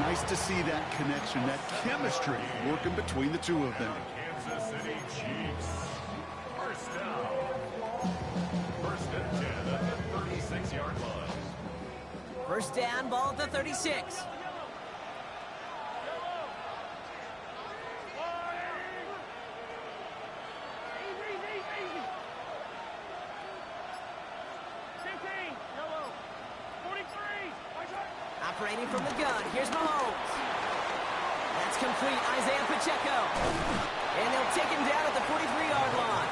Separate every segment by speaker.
Speaker 1: Nice to see that connection, that chemistry working between the two of them.
Speaker 2: Kansas City Chiefs. First down. First and 10 at the 36-yard line.
Speaker 3: First down, ball at the 36. Operating from the gun, here's Mahomes. That's complete, Isaiah Pacheco. And they'll take him down at the 43-yard line.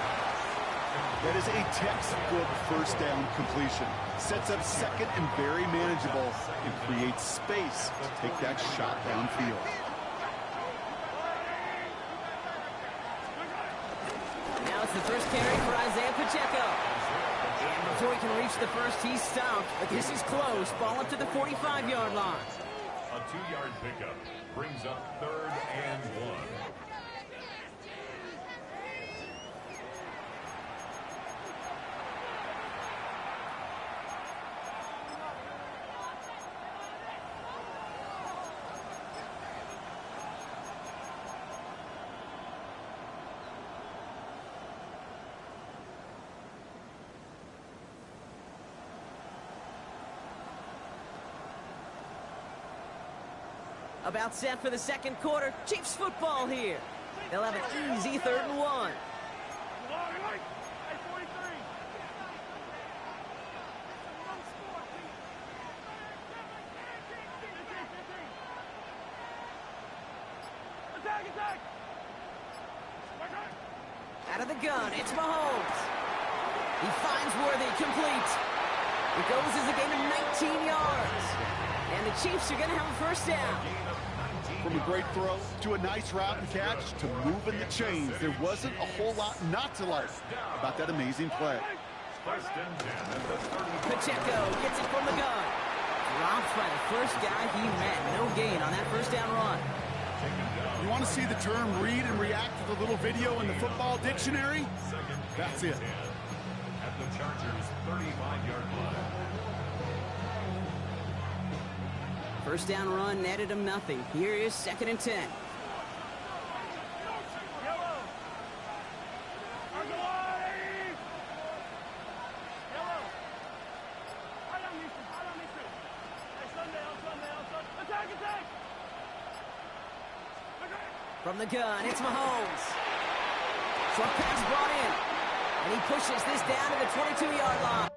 Speaker 1: That is a textbook first down completion. Sets up second and very manageable and creates space to take that shot downfield.
Speaker 3: Now it's the first carry for Isaiah Pacheco. And before he can reach the first, he's stopped. But this is close. Ball up to the 45-yard line.
Speaker 2: A 2-yard pickup brings up 3rd and 1.
Speaker 3: About set for the second quarter. Chiefs football here. They'll have an easy 3rd and 1. Out of the gun, it's Mahomes. He finds Worthy, complete. It goes as a gain of 19 yards. And the Chiefs are going to have a first down.
Speaker 1: From a great throw to a nice route and catch to moving the chains, there wasn't a whole lot not to like about that amazing play.
Speaker 2: First and 10 at the 30.
Speaker 3: Pacheco gets it from the gun. Dropped by the first guy he met. No gain on that first down run.
Speaker 1: You want to see the term read and react to the little video in the football dictionary? That's it.
Speaker 2: At the Chargers' 35-yard line.
Speaker 3: First down run netted him nothing. Here is 2nd and 10. From the gun, it's Mahomes. Short pass brought in. And he pushes this down to the 22-yard line.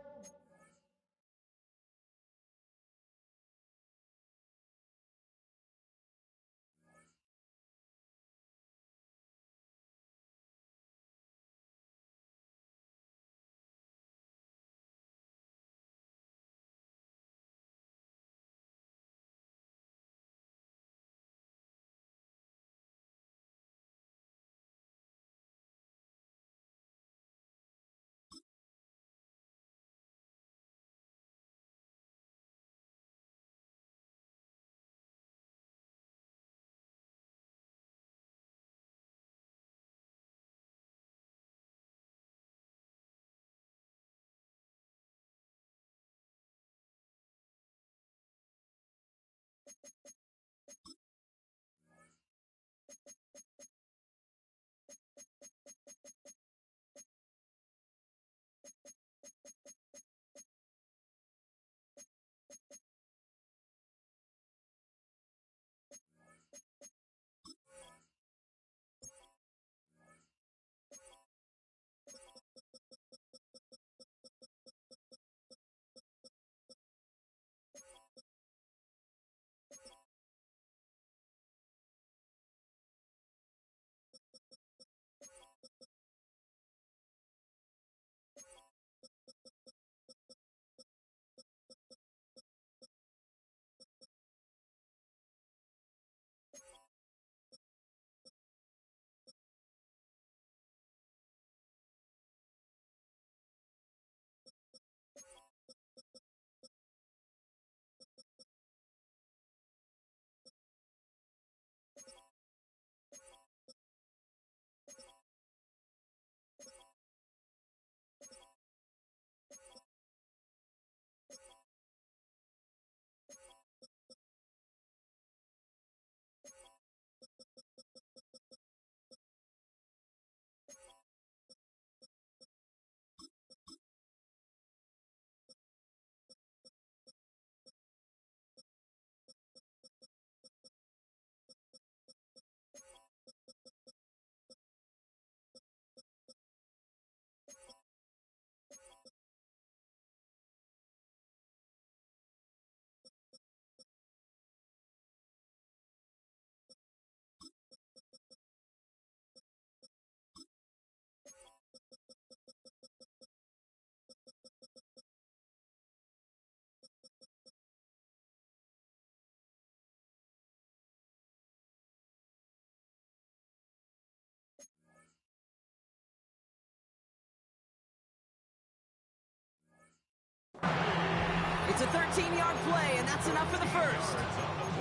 Speaker 3: 13-yard play, and that's enough for the first.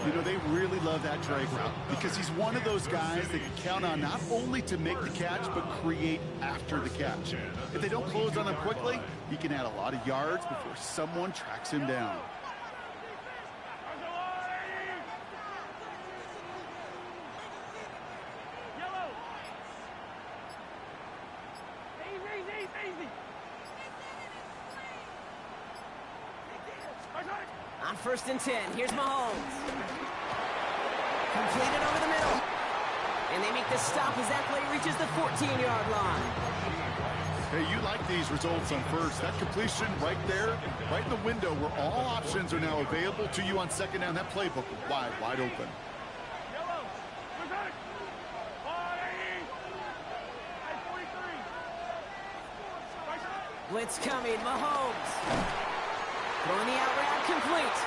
Speaker 1: You know, they really love that drag route because he's one of those guys they can count on not only to make the catch, but create after the catch. If they don't close on him quickly, he can add a lot of yards before someone tracks him down.
Speaker 3: On 1st and 10, here's Mahomes. Completed over the middle. And they make the stop as that play reaches the 14-yard line.
Speaker 1: Hey, you like these results on first. That completion right there, right in the window where all options are now available to you on 2nd down. That playbook wide open.
Speaker 3: Blitz coming, Mahomes. Throwing the out route complete.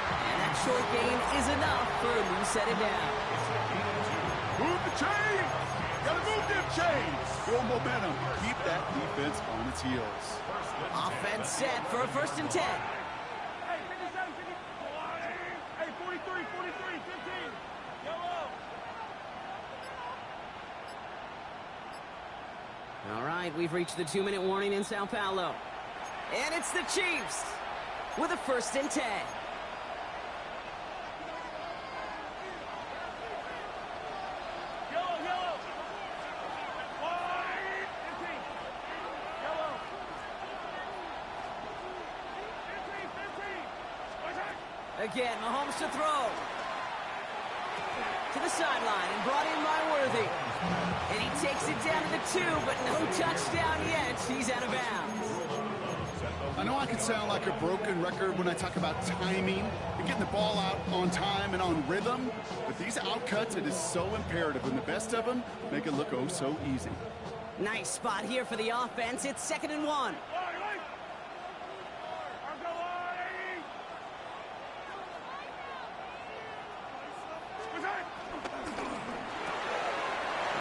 Speaker 3: And that short gain is enough for a new set it down.
Speaker 1: Move the chains! Gotta move them chains! Build momentum. Keep that defense on its heels.
Speaker 3: Offense set for a 1st and 10.
Speaker 4: Hey, 57, 50. Hey, 43, 15. Yellow.
Speaker 3: All right, we've reached the 2-minute warning in Sao Paulo. And it's the Chiefs with a 1st and 10.
Speaker 4: Yellow. Wide. 15. Yellow. 15.
Speaker 3: Again, Mahomes to throw. To the sideline and brought in by Worthy. And he takes it down to the 2, but no touchdown yet. He's out of bounds.
Speaker 1: I know I can sound like a broken record when I talk about timing and getting the ball out on time and on rhythm, but these outcuts, it is so imperative, and the best of them make it look oh so easy.
Speaker 3: Nice spot here for the offense. It's 2nd and 1.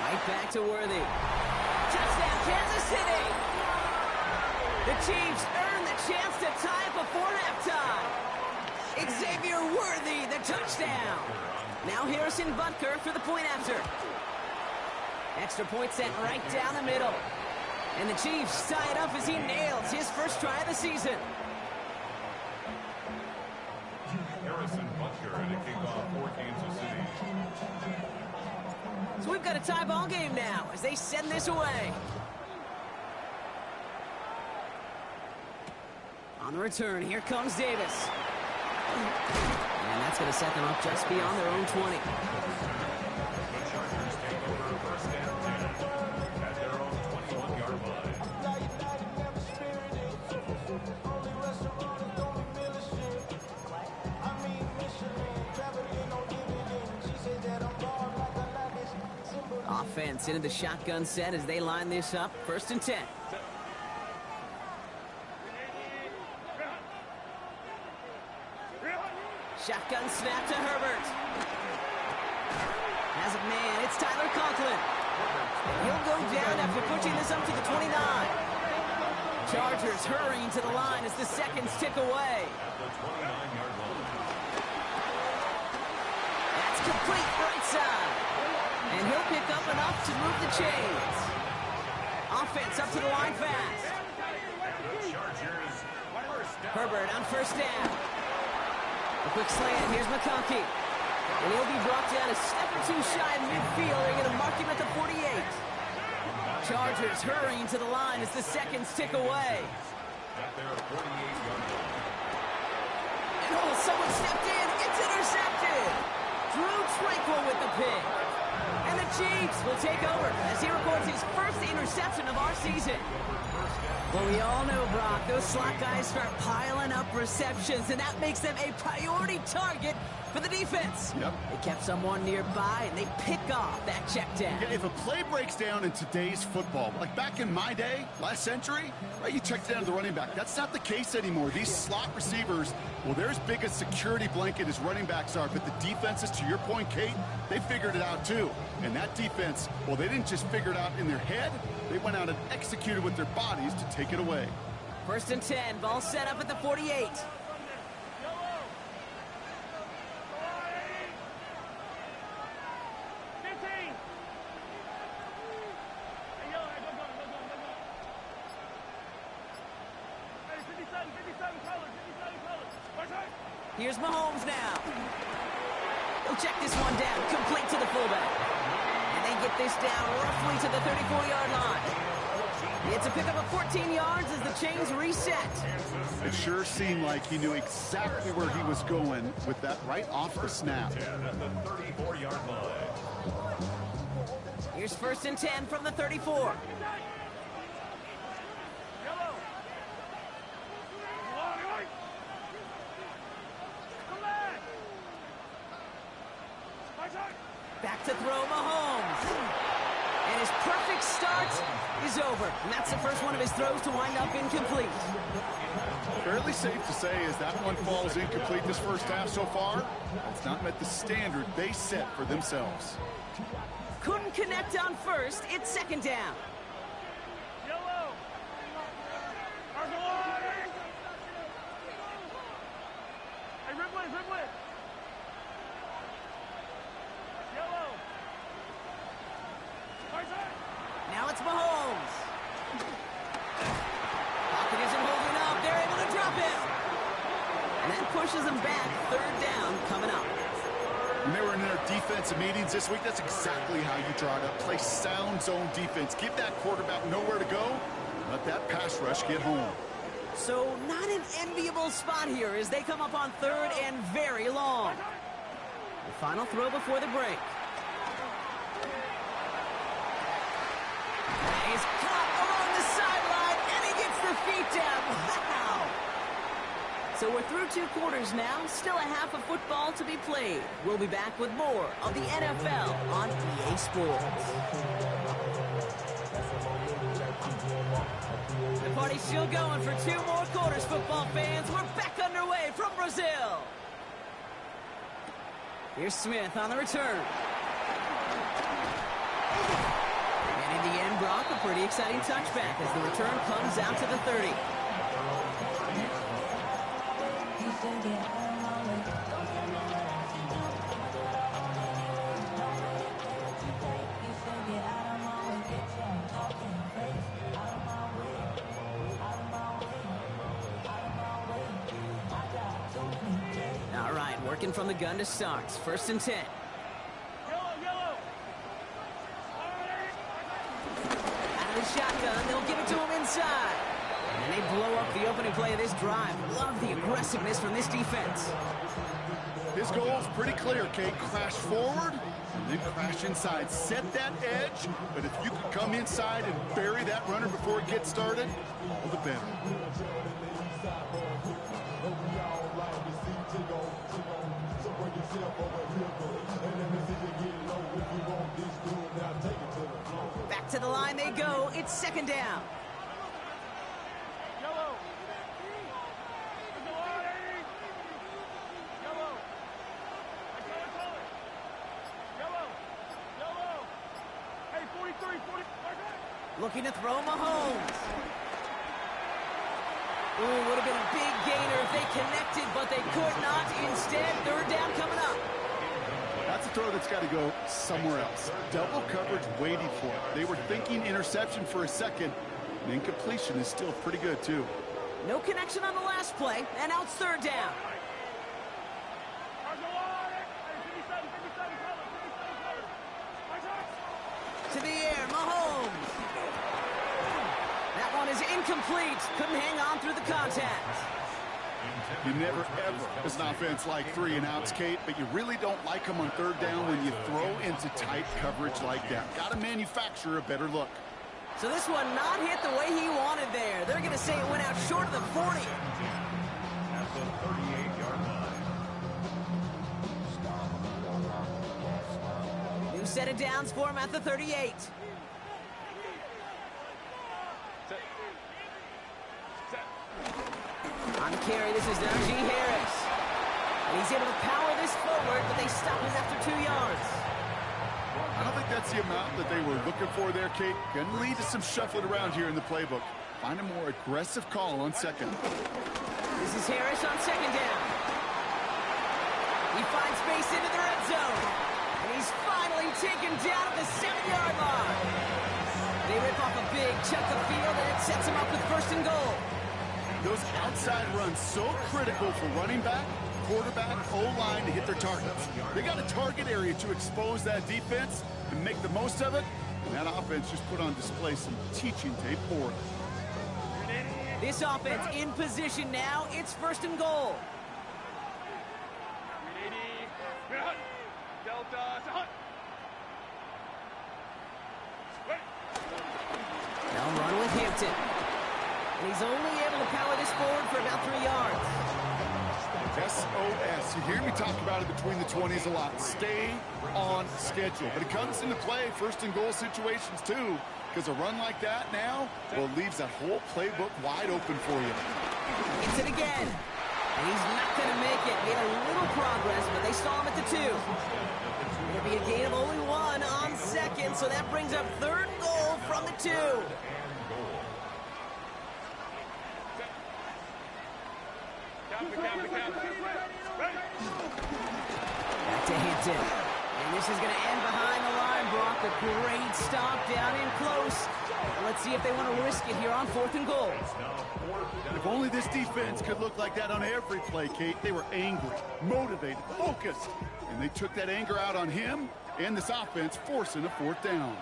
Speaker 3: Right back to Worthy. Touchdown, Kansas City! The Chiefs earn the chance to tie it before halftime. Xavier Worthy, the touchdown. Now Harrison Butker for the point after. Extra point sent right down the middle. And the Chiefs tie it up as he nails his first try of the season.
Speaker 2: Harrison Butker and a kickoff for Kansas City.
Speaker 3: So we've got a tie ball game now as they send this away. On the return, here comes Davis. And that's going to set them up just beyond their own 20.
Speaker 2: The Chargers take over 1st and 10 at their own 21-yard line.
Speaker 3: Offense into the shotgun set as they line this up. 1st and 10. Shotgun snap to Herbert. Has a man. It's Tyler Conklin. And he'll go down after pushing this up to the 29. Chargers hurrying to the line as the seconds tick away.
Speaker 2: At the 29-yard line.
Speaker 3: That's complete right side. And he'll pick up enough to move the chains. Offense up to the line fast.
Speaker 2: The Chargers first down.
Speaker 3: Herbert on 1st down. A quick slant. Here's McConkey. And he'll be brought down a step or two shy of midfield. They're going to mark him at the 48. Chargers hurrying to the line as the seconds tick away.
Speaker 2: At their 48-yard line.
Speaker 3: And oh, someone stepped in. It's intercepted. Drew Tranquil with the pick. And the Chiefs will take over as he records his first interception of our season. Well, we all know, Brock, those slot guys start piling up receptions, and that makes them a priority target for the defense.
Speaker 1: Yep.
Speaker 3: They kept someone nearby, and they pick off that check down.
Speaker 1: Yeah, if a play breaks down in today's football, like back in my day, last century, right, you check down to the running back. That's not the case anymore. These slot receivers, well, they're as big a security blanket as running backs are, but the defenses, to your point, Kate, they figured it out too. And that defense, well, they didn't just figure it out in their head. They went out and executed with their bodies to take it away.
Speaker 3: 1st and 10, ball set up at the 48. Here's Mahomes now. He'll check this one down, complete to the fullback. And they get this down roughly to the 34-yard line. It's a pickup of 14 yards as the chains reset.
Speaker 1: It sure seemed like he knew exactly where he was going with that right off the snap.
Speaker 2: At the 34-yard line.
Speaker 3: Here's 1st and 10 from the 34.
Speaker 4: Yellow. Come back.
Speaker 3: Back to throw Mahomes. And his perfect start is over. And that's the first one of his throws to wind up incomplete.
Speaker 1: Fairly safe to say as that one falls incomplete this first half so far, it's not met the standard they set for themselves.
Speaker 3: Couldn't connect on first. It's 2nd down.
Speaker 4: Yellow. Hey, Ridley. Yellow.
Speaker 3: Now it's Mahomes. Pocket isn't holding up. They're able to drop him. And that pushes them back. 3rd down coming up.
Speaker 1: When they were in their defensive meetings this week, that's exactly how you draw it up. Play sound zone defense. Give that quarterback nowhere to go. Let that pass rush get home.
Speaker 3: So not an enviable spot here as they come up on 3rd and very long. The final throw before the break. He's caught along the sideline, and he gets the feet down. Wow! So we're through 2 quarters now. Still a half of football to be played. We'll be back with more of the NFL on EA Sports. The party's still going for 2 more quarters, football fans. We're back underway from Brazil. Here's Smith on the return. And in the end, Brock, a pretty exciting touchback as the return comes out to the 30. All right, working from the gun to start. 1st and 10.
Speaker 4: Yellow.
Speaker 3: Out of the shotgun, they'll give it to him inside. And they blow up the opening play of this drive. Love the aggressiveness from this defense.
Speaker 1: His goal is pretty clear, Kate. Crash forward and then crash inside. Set that edge, but if you can come inside and bury that runner before it gets started, all the better.
Speaker 3: Back to the line they go. It's 2nd down.
Speaker 4: Yellow. Hey, 43, 40.
Speaker 3: Looking to throw Mahomes. Ooh, would have been a big gainer if they connected, but they could not. Instead, 3rd down coming up.
Speaker 1: That's a throw that's got to go somewhere else. Double coverage waiting for it. They were thinking interception for a second. And incompletion is still pretty good, too.
Speaker 3: No connection on the last play, and now it's 3rd down. To the air, Mahomes. That one is incomplete. Couldn't hang on through the contact.
Speaker 1: You never, ever, as an offense, like 3 and outs, Kate, but you really don't like them on 3rd down when you throw into tight coverage like that. Got to manufacture a better look.
Speaker 3: So this one not hit the way he wanted there. They're going to say it went out short of the 40.
Speaker 2: At the 38-yard line.
Speaker 3: New set of downs for him at the 38. On the carry, this is Najee Harris. And he's able to power this forward, but they stop him after 2 yards.
Speaker 1: I don't think that's the amount that they were looking for there, Kate. Going to lead to some shuffling around here in the playbook. Find a more aggressive call on 2nd.
Speaker 3: This is Harris on 2nd down. He finds space into the red zone. And he's finally taken down at the 7-yard line. They rip off a big chunk of field, and it sets him up with 1st and goal.
Speaker 1: Those outside runs so critical for running back. quarterback, O-line to hit their targets. They got a target area to expose that defense and make the most of it. And that offense just put on display some teaching tape for it.
Speaker 3: This offense in position now. It's 1st and goal. They'll run with Hampton. And he's only able to power this forward for about 3 yards.
Speaker 1: SOS. You hear me talk about it between the 20s a lot. Stay on schedule. But it comes into play 1st and goal situations too. Because a run like that now, well, leaves that whole playbook wide open for you.
Speaker 3: Hits it again. And he's not going to make it. Made a little progress, but they saw him at the 2. It'll be a gain of only 1 on 2nd, so that brings up 3rd and goal from the 2. Back to Hampton. And this is going to end behind the line, Brock. A great stop down in close. Let's see if they want to risk it here on 4th and goal.
Speaker 1: If only this defense could look like that on every play, Kate. They were angry, motivated, focused. And they took that anger out on him and this offense, forcing a 4th down.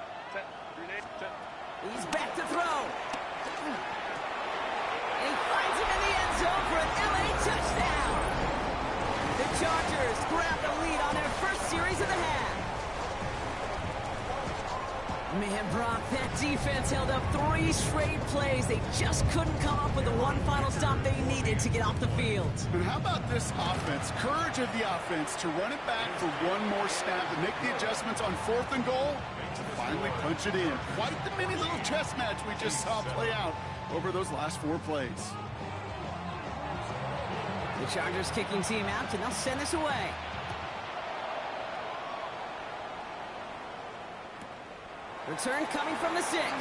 Speaker 3: He's back to throw. And he finds him in the end zone for an LA touchdown. The Chargers grab the lead on their first series of the half. Man, Brock, that defense held up 3 straight plays. They just couldn't come up with the one final stop they needed to get off the field.
Speaker 1: And how about this offense? Courage of the offense to run it back for one more snap and make the adjustments on 4th and goal to finally punch it in. Quite the mini little chess match we just saw play out over those last 4 plays.
Speaker 3: The Chargers kicking team out, and they'll send this away. Return coming from the 6. And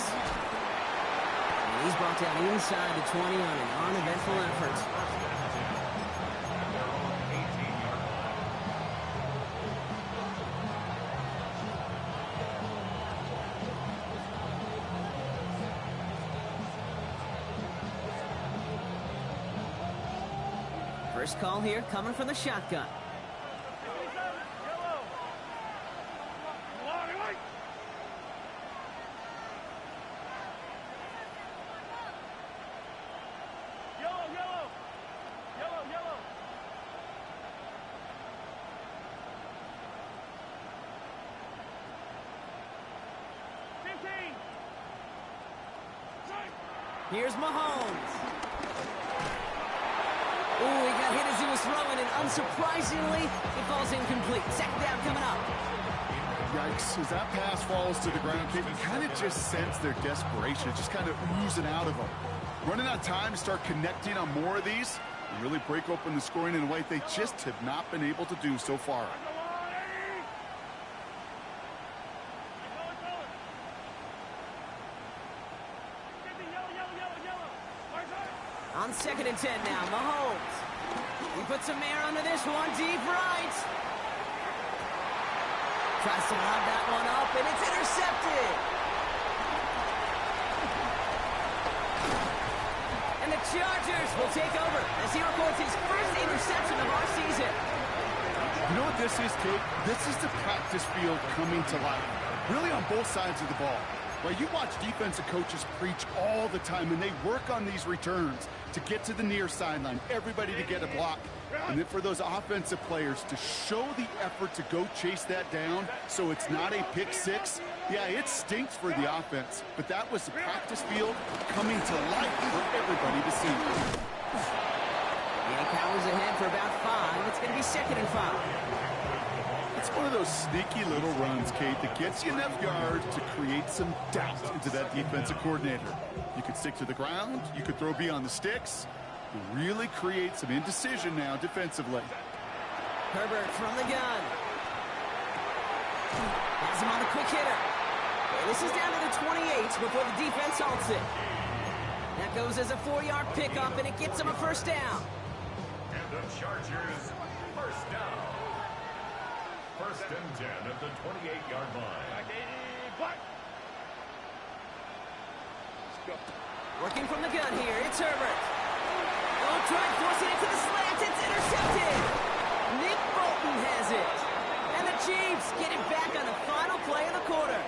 Speaker 3: he's brought down inside the 20 on an uneventful effort. First call here coming from the shotgun. Here's Mahomes. Ooh, he got hit as he was throwing, and unsurprisingly, it falls incomplete. 2nd down coming up.
Speaker 1: Yikes, as that pass falls to the ground, Kate, you kind of just sense their desperation, just kind of oozing out of them. Running out of time to start connecting on more of these and really break open the scoring in a way they just have not been able to do so far.
Speaker 3: On 2nd and 10 now, Mahomes. He puts some air under this one, deep right. Tries to lob that one up, and it's intercepted. And the Chargers will take over as he records his first interception of our season.
Speaker 1: You know what this is, Kate? This is the practice field coming to life, really on both sides of the ball. Well, you watch defensive coaches preach all the time, and they work on these returns to get to the near sideline, everybody to get a block. And then for those offensive players to show the effort to go chase that down so it's not a pick 6, yeah, it stinks for the offense. But that was the practice field coming to life for everybody to see.
Speaker 3: Yeah, powers ahead for about 5. It's going to be 2nd and 5.
Speaker 1: It's one of those sneaky little runs, Kate, that gets you enough yards to create some doubt into that defensive coordinator. You could stick to the ground, you could throw beyond the sticks, and really create some indecision now defensively.
Speaker 3: Herbert from the gun. Has him on the quick hitter. And this is down to the 28 before the defense halts it. That goes as a 4-yard pickup, and it gets him a 1st down.
Speaker 2: And the Chargers, 1st down. 1st and 10 at the 28-yard line.
Speaker 3: Working from the gun here, it's Herbert. Oh, try forcing it to the slant, it's intercepted. Madden has it. And the Chiefs get it back on the final play of the quarter.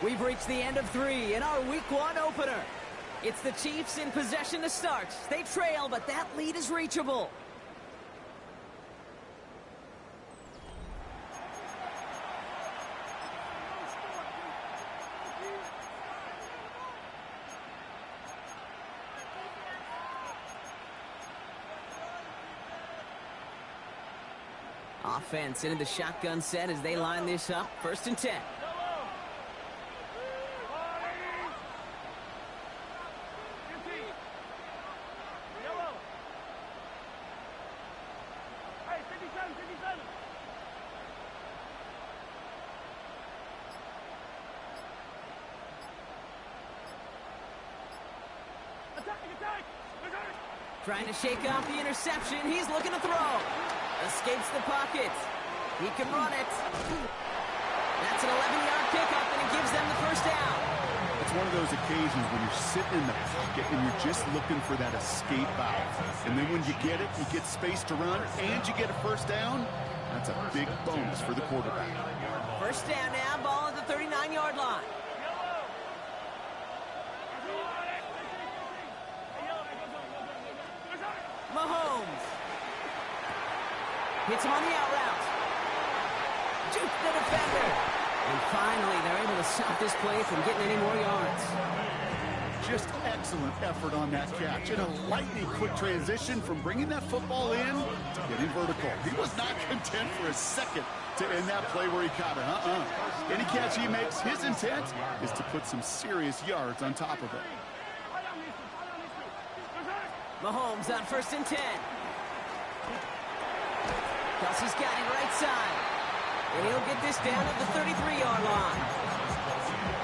Speaker 3: We've reached the end of 3 in our Week 1 opener. It's the Chiefs in possession to start. They trail, but that lead is reachable. Offense into the shotgun set as they line this up. 1st and 10. Trying to shake off the interception. He's looking to throw. Escapes the pocket. He can run it. That's an 11-yard pickup, and it gives them the 1st down.
Speaker 1: It's one of those occasions when you're sitting in the pocket and you're just looking for that escape valve. And then when you get it, you get space to run, and you get a 1st down. That's a big bonus for the quarterback.
Speaker 3: 1st down now, ball at the 39-yard line. Mahomes. Hits him on the out route. Juke the defender. And finally, they're able to stop this play from getting any more yards.
Speaker 1: Just excellent effort on that catch. And a lightning quick transition from bringing that football in to getting vertical. He was not content for a second to end that play where he caught it. Any catch he makes, his intent is to put some serious yards on top of it.
Speaker 3: Mahomes on 1st and 10. Kelsey's got it right side. And he'll get this down at the 33-yard line.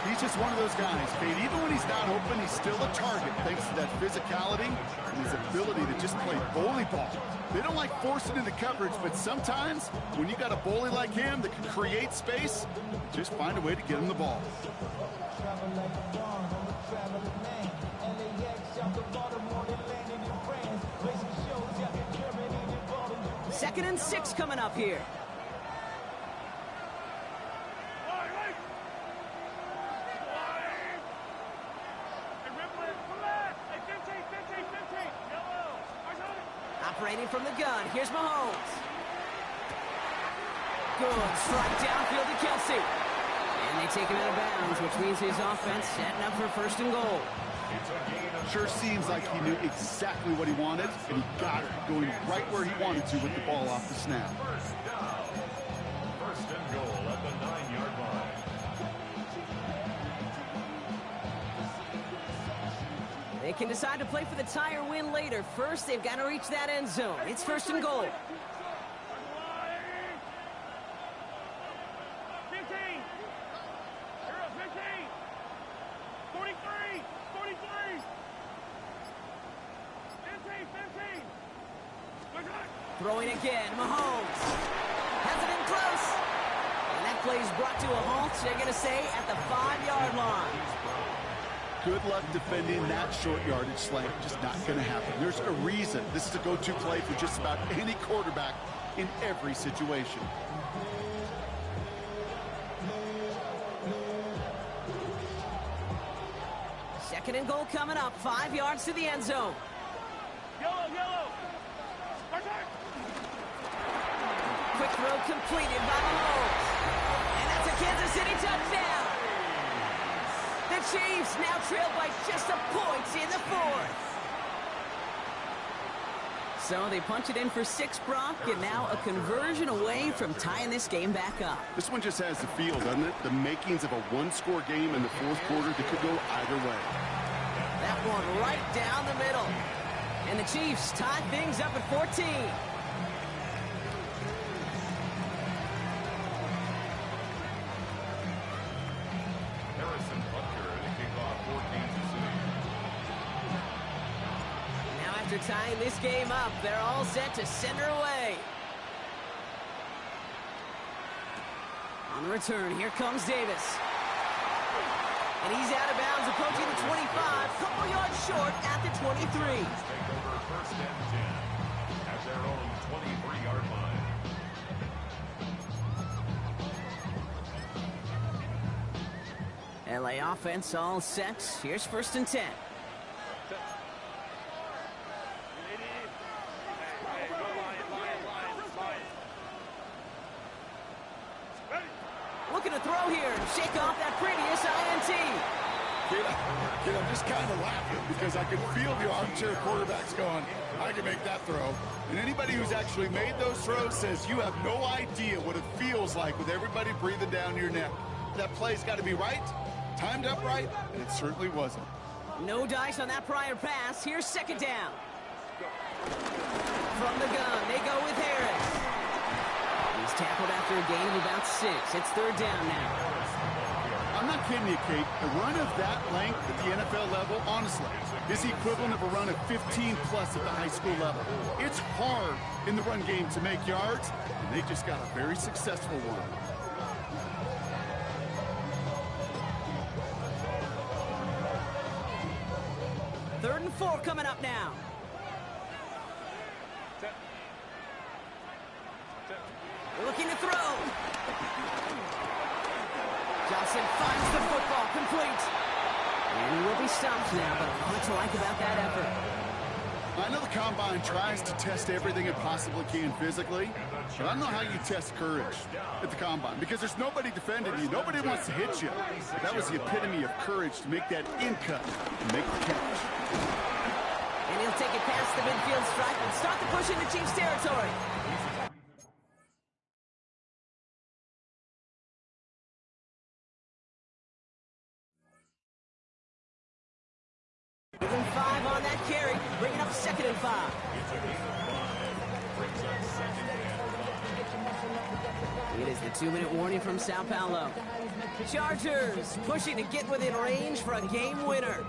Speaker 1: He's just one of those guys, Kate. Even when he's not open, he's still a target thanks to that physicality and his ability to just play bully ball. They don't like forcing into coverage, but sometimes when you got a bully like him that can create space, just find a way to get him the ball.
Speaker 3: 2nd and 6 coming up here. Operating from the gun. Here's Mahomes. Good strike downfield to Kelsey. And they take him out of bounds, which means his offense setting up for 1st and goal.
Speaker 1: Sure seems like he knew exactly what he wanted, and he got it, going right where he wanted to with the ball off the snap.
Speaker 2: 1st and goal at the 9-yard line.
Speaker 3: They can decide to play for the tie or win later. First, they've got to reach that end zone. It's 1st and goal.
Speaker 4: 15. 43. 43. 15.
Speaker 3: Throwing again, Mahomes. Has it in close. And that play is brought to a halt, they're going to say, at the 5-yard line.
Speaker 1: Good luck defending that short yardage slant. Just not going to happen. There's a reason this is a go-to play for just about any quarterback in every situation.
Speaker 3: Second and goal coming up. 5 yards to the end zone.
Speaker 4: Yellow.
Speaker 3: Quick throw completed by Mahomes. And that's a Kansas City touchdown. The Chiefs now trail by just a point in the 4th. So they punch it in for 6, Brock, and now a conversion away from tying this game back up.
Speaker 1: This one just has the feel, doesn't it? The makings of a one-score game in the 4th quarter that could go either way.
Speaker 3: That one right down the middle. And the Chiefs tie things up at 14. After tying this game up, they're all set to send her away. On the return, here comes Davis. And he's out of bounds, approaching the 25, couple yards short at the 23.
Speaker 2: Take over first and 10 at their own 23-yard line.
Speaker 3: LA offense all set. Here's first and 10. Looking to throw here and shake off that previous INT.
Speaker 1: Kid, I'm just kind of laughing because I can feel the armchair quarterbacks going, I can make that throw. And anybody who's actually made those throws says you have no idea what it feels like with everybody breathing down your neck. That play's got to be right, timed up right, and it certainly wasn't.
Speaker 3: No dice on that prior pass. Here's second down. From the gun, they go with Harris. He's tackled after a gain of about 6. It's third down now.
Speaker 1: I'm not kidding you, Kate. A run of that length at the NFL level, honestly, is the equivalent of a run of 15-plus at the high school level. It's hard in the run game to make yards, and they just got a very successful one.
Speaker 3: Third and 4 coming up now. Looking to throw. Johnson finds the football, complete. And he will be stopped now, but a lot to like about that effort.
Speaker 1: I know the Combine tries to test everything it possibly can physically, but I don't know how you test courage at the Combine because there's nobody defending you. Nobody wants to hit you. That was the epitome of courage to make that in cut and make the catch.
Speaker 3: And he'll take it past the midfield stripe and start the push into Chiefs territory. Within 5 on that carry, bringing up second and 5. It is the 2-minute warning from Sao Paulo. Chargers pushing to get within range for a game winner.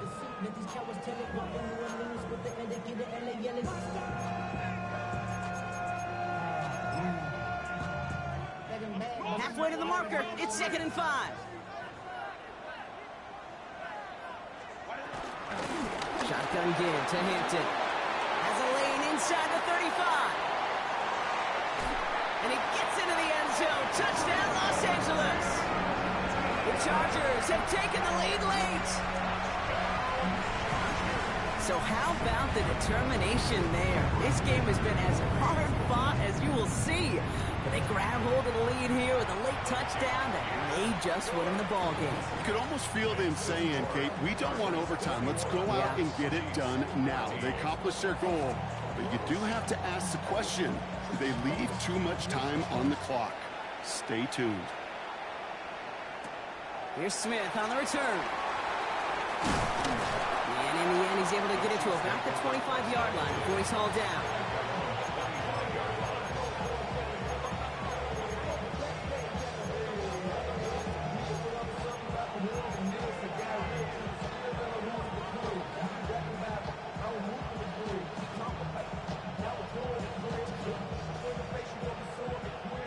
Speaker 3: Halfway to the marker, it's second and 5. Shotgun give to Hampton. Has a lane inside the 35. And he gets into the end zone. Touchdown, Los Angeles. The Chargers have taken the lead late. So how about the determination there? This game has been as hard fought as you will see. But they grab hold of the lead here with a late touchdown that may just win them the ball game.
Speaker 1: You could almost feel them saying, Kate, we don't want overtime. Let's go out and get it done now. They accomplished their goal, but you do have to ask the question, do they leave too much time on the clock? Stay tuned.
Speaker 3: Here's Smith on the return. And in the end, he's able to get it to about the 25-yard line before he's hauled down.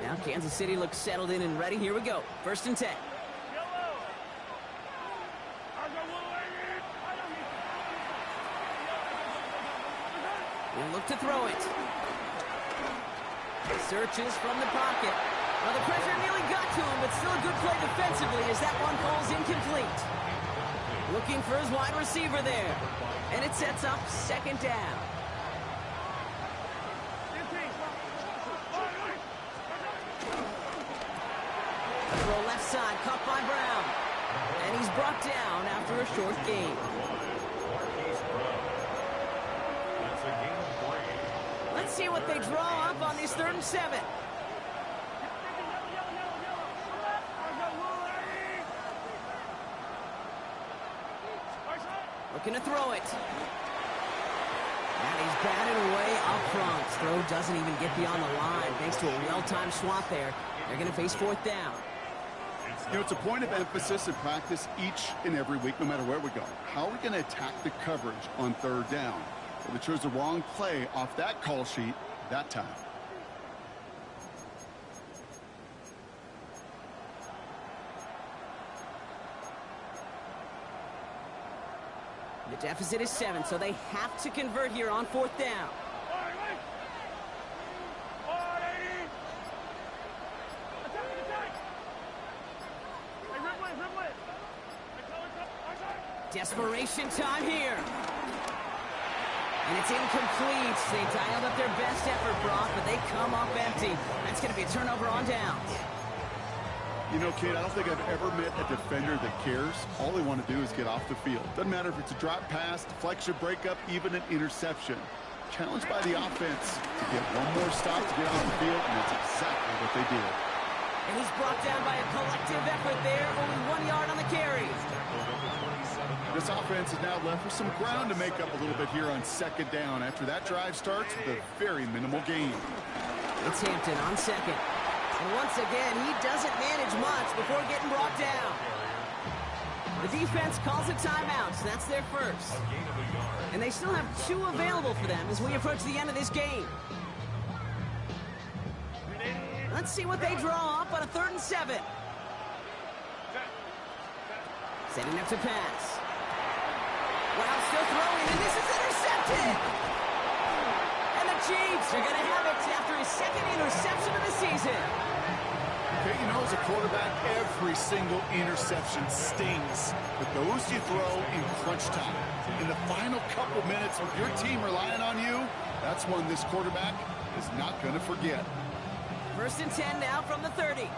Speaker 3: Now Kansas City looks settled in and ready. Here we go. First and 10. He'll look to throw it. Searches from the pocket. Well, the pressure nearly got to him, but still a good play defensively as that one falls incomplete. Looking for his wide receiver there. And it sets up second down. Throw left side, caught by Brown. And he's brought down after a short gain. Let's see what they draw up on this 3rd and 7. Looking to throw it. And he's batted away up front. Throw doesn't even get beyond the line thanks to a well-timed swat there. They're going to face 4th down.
Speaker 1: You know, it's a point of emphasis in practice each and every week, no matter where we go. How are we going to attack the coverage on 3rd down? Well, they chose the wrong play off that call sheet that time.
Speaker 3: The deficit is 7, so they have to convert here on 4th down. Desperation time here. And it's incomplete. They dialed up their best effort, Brock, but they come up empty. That's going to be a turnover on downs.
Speaker 1: You know, kid, I don't think I've ever met a defender that cares. All they want to do is get off the field. Doesn't matter if it's a drop pass, deflection, breakup, even an interception. Challenged by the offense to get one more stop to get on the field, and that's exactly what they did.
Speaker 3: And he's brought down by a collective effort there, only 1 yard on the carry.
Speaker 1: This offense is now left with some ground to make up a little bit here on 2nd down after that drive starts with a very minimal gain.
Speaker 3: It's Hampton on 2nd. And once again, he doesn't manage much before getting brought down. The defense calls a timeout, so that's their first. And they still have 2 available for them as we approach the end of this game. Let's see what they draw up on a 3rd and 7. Setting up to pass. Wow, still throwing, and this is intercepted! And the Chiefs are going to have it after his 2nd interception of the season.
Speaker 1: Okay, you know, as a quarterback, every single interception stings. But those you throw in crunch time. In the final couple minutes with your team relying on you, that's one this quarterback is not going to forget.
Speaker 3: 1st and 10 now from the 30.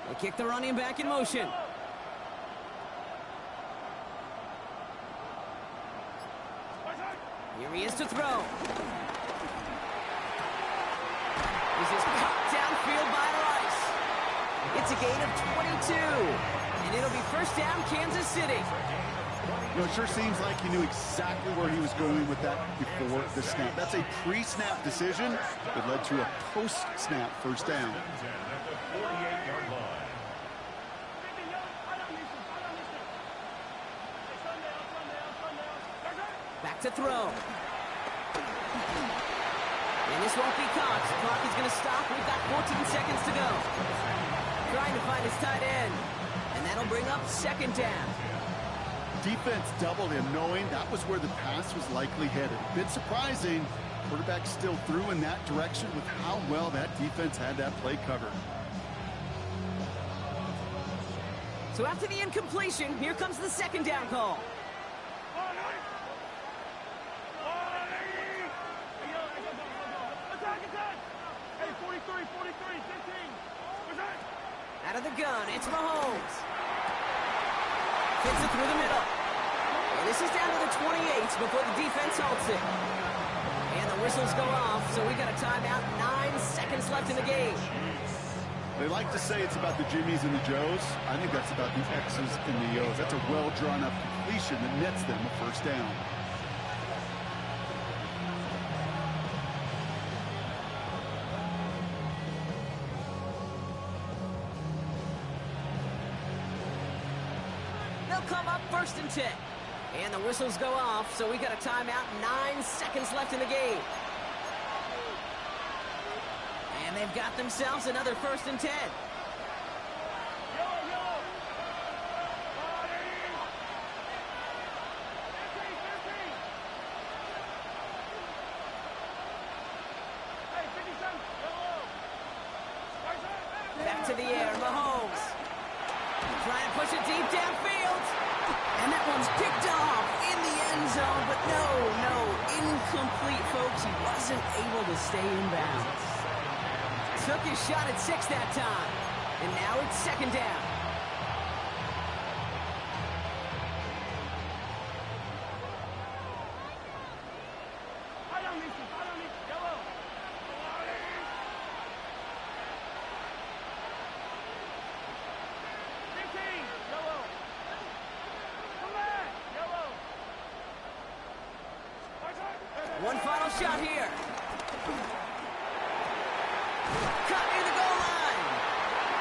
Speaker 3: They kick the running back in motion. Here he is to throw. This is caught downfield by Rice. It's a gain of 22. And it'll be 1st down, Kansas City.
Speaker 1: You know, it sure seems like he knew exactly where he was going with that before the snap. That's a pre-snap decision that led to a post-snap 1st down.
Speaker 3: Back to throw. And this won't be caught. The clock is going to stop. We've got 14 seconds to go. Trying to find his tight end. And that'll bring up 2nd down.
Speaker 1: Defense doubled him, knowing that was where the pass was likely headed. A bit surprising. Quarterback still threw in that direction with how well that defense had that play covered.
Speaker 3: So after the incompletion, here comes the 2nd down call. Out of the gun, it's Mahomes. Fits it through the middle. And this is down to the 28 before the defense halts it. And the whistles go off, so we got a timeout. 9 seconds left in the game.
Speaker 1: They like to say it's about the Jimmies and the Joes. I think that's about the X's and the O's. That's a well-drawn-up completion that nets them a 1st down.
Speaker 3: They'll come up 1st and 10. And the whistles go off, so we got a timeout. 9 seconds left in the game. And they've got themselves another 1st and 10. Back to the air, Mahomes. Trying to push it deep downfield. And that one's picked off in the end zone, but no, incomplete, folks. He wasn't able to stay in bounds. Took his shot at 6 that time. And now it's 2nd down. One final shot here. Cut near the goal line.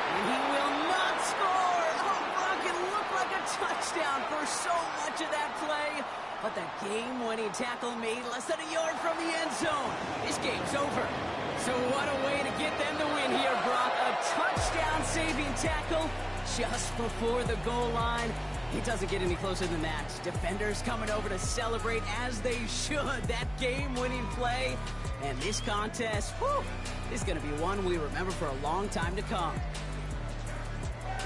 Speaker 3: And he will not score. Oh, Brock, it looked like a touchdown for so much of that play. But the game-winning tackle made less than a yard from the end zone. This game's over. So what a way to get them to win here, Brock. A touchdown-saving tackle just before the goal line. It doesn't get any closer than that. Defenders coming over to celebrate as they should. That game-winning play. And this contest, whew, is going to be one we remember for a long time to come.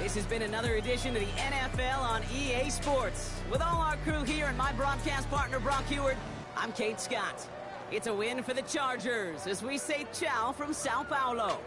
Speaker 3: This has been another edition of the NFL on EA Sports. With all our crew here and my broadcast partner, Brock Heward, I'm Kate Scott. It's a win for the Chargers as we say ciao from Sao Paulo.